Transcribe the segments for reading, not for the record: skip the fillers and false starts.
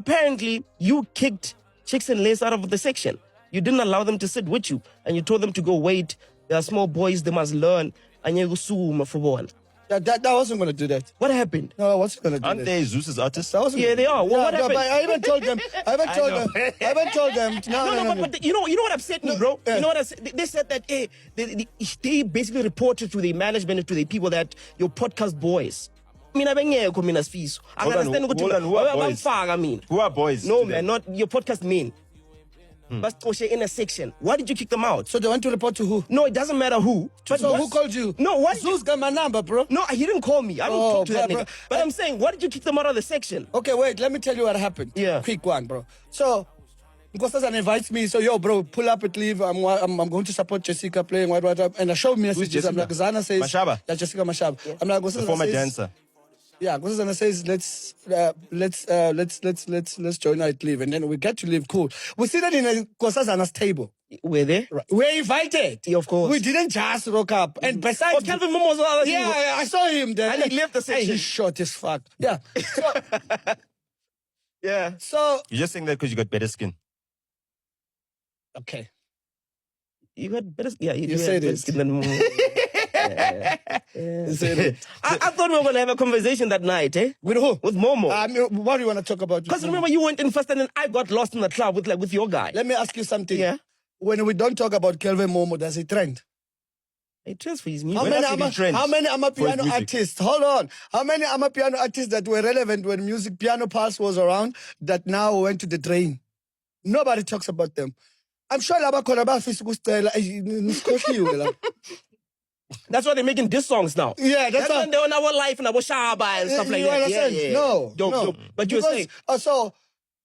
Apparently, you kicked Chicks and Lace out of the section. You didn't allow them to sit with you, and you told them to go wait. They are small boys; they must learn. And you go for one. That wasn't going to do that. What happened? No, I wasn't going to do Aren't that. they Zeus's artists? Yeah, they are. Well, what happened? But I even told them. I even told them. No. But you know what upset me, bro? Yeah. You know what they said that they basically reported to the management and to the people that your podcast boys. Mina bengekho mina Sifiso. I understand ukuthi who are boys? I mean. Who are boys? No today? man, not your podcast men. But in a section. Why did you kick them out? So they want to report to who? No, it doesn't matter who. But So who called you? No, what? Zeus got my number, bro. No, he didn't call me. I don't talk to that bro. nigga. But I'm saying, why did you kick them out of the section? Okay, wait. Let me tell you what happened. Yeah. Quick one, bro. So, Nkosazana invites me. So, yo, bro, pull up at leave. I'm going to support Jessica playing what. And I showed messages. I'm like, Zana says. Mashaba? Yeah, Jessica Mashaba. Yeah. I'm like, The former dancer. Yeah, Nkosazana says, let's join her at leave. And then we get to leave. Cool. We sit in Nkosazana's table. Were they? Right. We're invited. Yeah, of course. We didn't just rock up. And besides... Oh, Calvin Momo was the other thing. Yeah, I saw him there. And he left the Hey, section. he's short as fuck. Yeah. So, Yeah. so You're just saying that because you got better skin. okay. You got better. Yeah, You had said better it. skin than Momo. You said it. I thought we were going to have a conversation that night, eh? With who? With Momo. What do you want to talk about? Because remember, you went in first and then I got lost in the club with your guy. Let me ask you something. Yeah. When we don't talk about Kelvin Momo, does he trend? He trends for his How music. When many, does he trend how many for his Amapiano music? artists? Hold on. How many Amapiano artists that were relevant when Music Piano Pulse was around that now went to the drain? Nobody talks about them. I'm sure Laba Koraba Physical Style. That's why they're making diss songs now. Yeah, That's when they're on Our Life and Our Shaba and stuff like You that. understand? Yeah. No, Dope, no. dope. But you were saying, So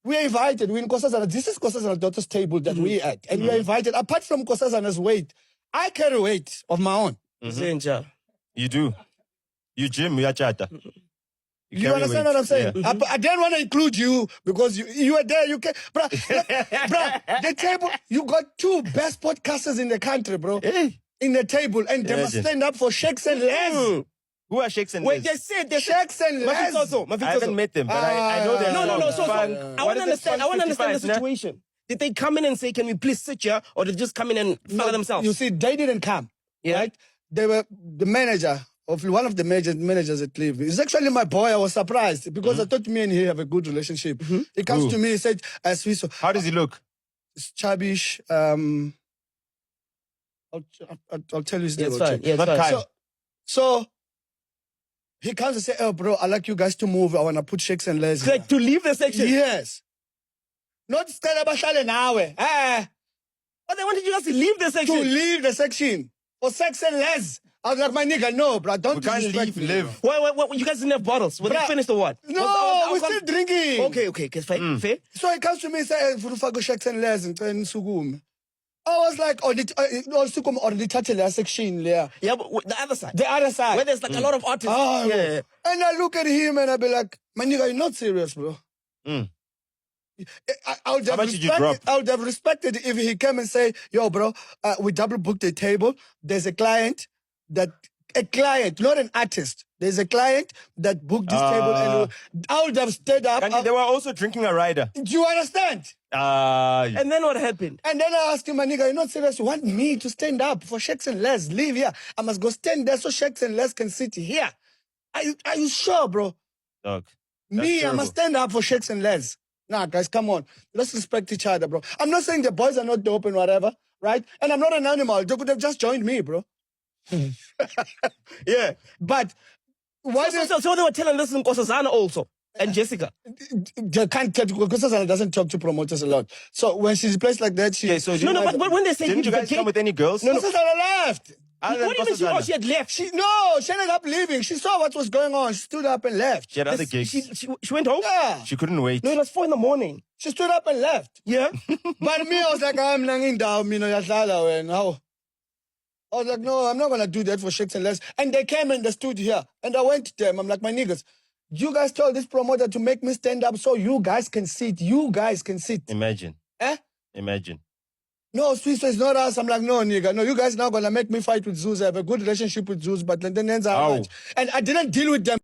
we are invited. We're in Nkosazana. This is Nkosazana's daughter's table that we at. And we are invited. Apart from Nkosazana's weight, I carry weight of my own. Zenja. You do. You gym, you are chata. You understand what I'm saying? Yeah. I didn't want to include you because you were there. You can, bruh, the table, you got two best podcasters in the country, bro. Hey. In the table. And they must Imagine. stand up for Shakes and Les. Who are Shakes and Wait, Les? they said they Shakes and Les. I haven't met them, but I know they're No. So fun. I want to understand. I want to understand the 55, nah? situation. Did they come in and say, "Can we please sit here," or did they just come in and fire themselves? You see, they didn't come. Yeah. Right? They were the manager of one of the managers at Leave. It's actually my boy. I was surprised because I thought me and he have a good relationship. He comes Who? to me, he said, Swiso, How does he look? it's chubbish. I'll tell you his Yeah, name. it's fine. Yeah, it's Not fine. kind. So he comes and say, "Oh, bro, I like you guys to move. I want to put Shakes and Les." It's like to leave the section. Yes. Not stay bashale nawe. But they wanted you guys to leave the To section. leave the section for Sex and Les. I was like, my nigga, no, bro, don't We can't disrespect leave, me. live. Why, you guys didn't have bottles? Were they Bruh. finished or what? No, we're still drinking. Okay, fair. Fair. So he comes to me and says, "Furufago Shakes and Les and Sugum." I was like, "Oh, the title section there, Yeah, but the other side. the other side." Where there's like a lot of artists. Oh, Yeah. And I look at him and I be like, "My nigga, you're not serious, bro." Mm. I would How have much did you drop? I would have respected if he came and say, "Yo, bro, we double booked the table. There's a client, not an artist. There's a client that booked this table." And I would have stayed up. And they were also drinking a rider. Do you understand? And then what happened? And then I asked him, "My nigga, you're not serious. You want me to stand up for Shakes and Les? Leave here. I must go stand there so Shakes and Les can sit here. Are you sure, bro? Dog. Me, I must stand up for Shakes and Les. Nah, guys, come on. Let's respect each other, bro. I'm not saying the boys are not dope and whatever, right? And I'm not an animal. They could have just joined me, bro. Yeah. But why So they were telling this in Nkosazana also. And Jessica. they can't tell because Sasana doesn't talk to promoters a lot. So when she's placed like that, she Okay, so No, but when they say didn't you guys come with any girls? no, Sasana left. Other than what do you mean Nkosazana? she had left? She ended up leaving. She saw what was going on. She stood up and left. She had other gigs. She went home? Yeah. She couldn't wait. No, it was 4 a.m. She stood up and left. Yeah? But me, I was like, I'm not down, and how? I was like, no, I'm not gonna do that for Shakes and Les. And they came and they stood here. And I went to them. I'm like, my niggas, you guys told this promoter to make me stand up so you guys can sit. You guys can sit. Imagine. Eh? Imagine. No, Swiss is not us. I'm like, no, nigga. No, you guys now gonna make me fight with Zeus. I have a good relationship with Zeus, but then ends Ow. out. And I didn't deal with them.